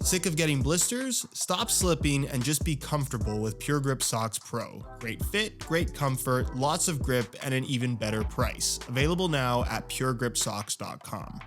Sick of getting blisters? Stop slipping and just be comfortable with Pure Grip Socks Pro. Great fit, great comfort, lots of grip, and an even better price. Available now at puregripsocks.com.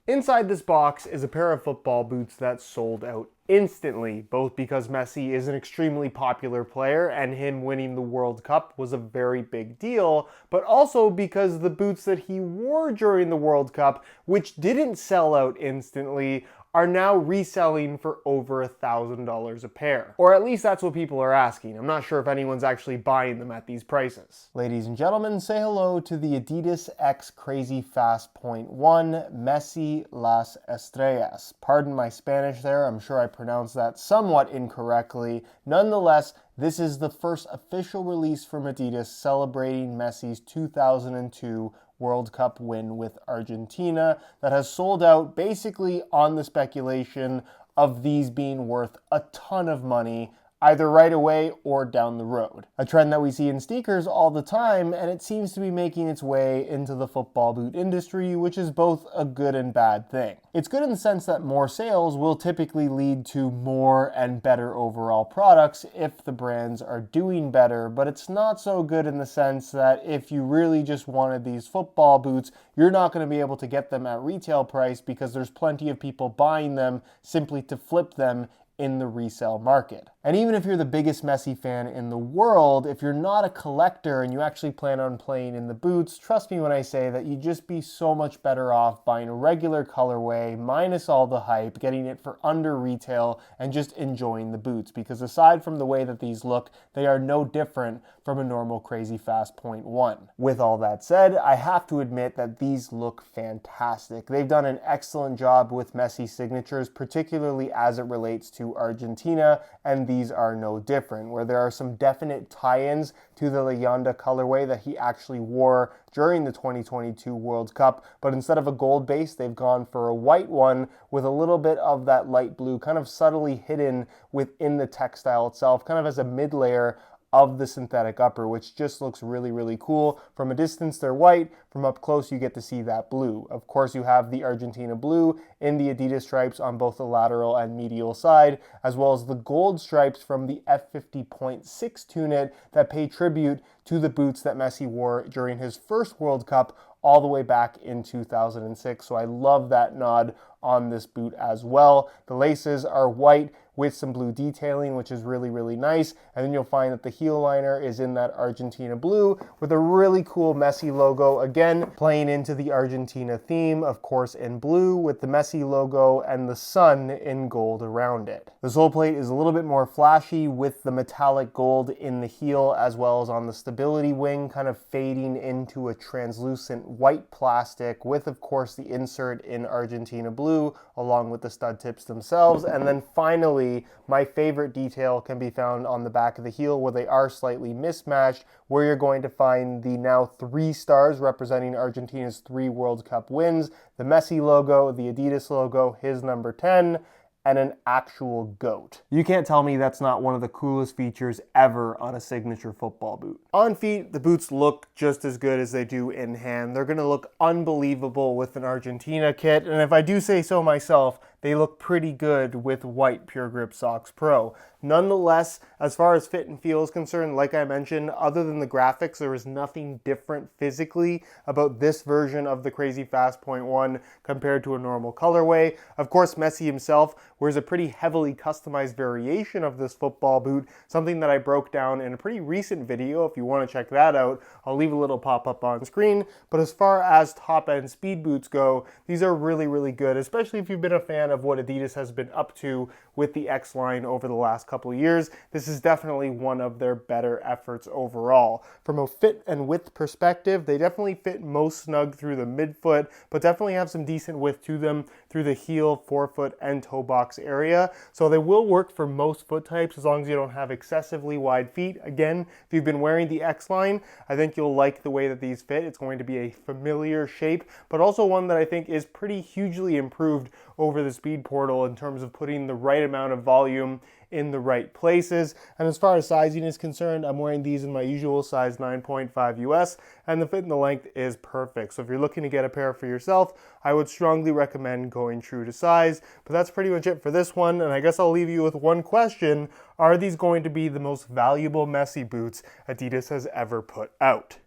Inside this box is a pair of football boots that sold out instantly, both because Messi is an extremely popular player and him winning the World Cup was a very big deal, but also because the boots that he wore during the World Cup, which didn't sell out instantly, are now reselling for over $1,000 a pair. Or at least that's what people are asking. I'm not sure if anyone's actually buying them at these prices. Ladies and gentlemen, say hello to the Adidas X Crazyfast.1 Messi Las Estrellas. Pardon my Spanish there, I'm sure I pronounced that somewhat incorrectly. Nonetheless, this is the first official release from Adidas celebrating Messi's 2002 World Cup win with Argentina that has sold out basically on the speculation of these being worth a ton of money, either right away or down the road. A trend that we see in sneakers all the time, and it seems to be making its way into the football boot industry, which is both a good and bad thing. It's good in the sense that more sales will typically lead to more and better overall products if the brands are doing better, but it's not so good in the sense that if you really just wanted these football boots, you're not going to be able to get them at retail price because there's plenty of people buying them simply to flip them in the resale market. And even if you're the biggest Messi fan in the world, if you're not a collector and you actually plan on playing in the boots, trust me when I say that you'd just be so much better off buying a regular colorway, minus all the hype, getting it for under retail, and just enjoying the boots. Because aside from the way that these look, they are no different from a normal Crazyfast.1. With all that said, I have to admit that these look fantastic. They've done an excellent job with Messi signatures, particularly as it relates to Argentina, and these are no different, where there are some definite tie-ins to the Leyenda colorway that he actually wore during the 2022 World Cup, but instead of a gold base, they've gone for a white one with a little bit of that light blue kind of subtly hidden within the textile itself, kind of as a mid-layer of the synthetic upper, which just looks really, really cool. From a distance, they're white. From up close, you get to see that blue. Of course, you have the Argentina blue in the Adidas stripes on both the lateral and medial side, as well as the gold stripes from the F50.6 Tunit that pay tribute to the boots that Messi wore during his first World Cup all the way back in 2006. So I love that nod on this boot as well. The laces are white with some blue detailing, which is really, really nice. And then you'll find that the heel liner is in that Argentina blue with a really cool Messi logo, again, playing into the Argentina theme, of course, in blue with the Messi logo and the sun in gold around it. The sole plate is a little bit more flashy with the metallic gold in the heel as well as on the stability wing, kind of fading into a translucent white plastic with, of course, the insert in Argentina blue along with the stud tips themselves. And then finally, my favorite detail can be found on the back of the heel where they are slightly mismatched, where you're going to find the now 3 stars representing Argentina's 3 World Cup wins, the Messi logo, the Adidas logo, his number 10, and an actual goat. You can't tell me that's not one of the coolest features ever on a signature football boot. On feet, the boots look just as good as they do in hand. They're gonna look unbelievable with an Argentina kit, and if I do say so myself, they look pretty good with white Pure Grip Socks Pro. Nonetheless, as far as fit and feel is concerned, like I mentioned, other than the graphics, there is nothing different physically about this version of the Crazyfast.1 compared to a normal colorway. Of course, Messi himself wears a pretty heavily customized variation of this football boot, something that I broke down in a pretty recent video. If you want to check that out, I'll leave a little pop-up on screen. But as far as top-end speed boots go, these are really, really good, especially if you've been a fan of what Adidas has been up to with the X line over the last couple of years. This is definitely one of their better efforts overall. From a fit and width perspective, they definitely fit most snug through the midfoot, but definitely have some decent width to them through the heel, forefoot, and toe box area. So they will work for most foot types as long as you don't have excessively wide feet. Again, if you've been wearing the X line, I think you'll like the way that these fit. It's going to be a familiar shape, but also one that I think is pretty hugely improved over the Speed Portal in terms of putting the right amount of volume in the right places. And as far as sizing is concerned, I'm wearing these in my usual size 9.5 US, and the fit and the length is perfect. So if you're looking to get a pair for yourself, I would strongly recommend going going true to size. But that's pretty much it for this one, and I guess I'll leave you with one question. Are these going to be the most valuable Messi boots Adidas has ever put out?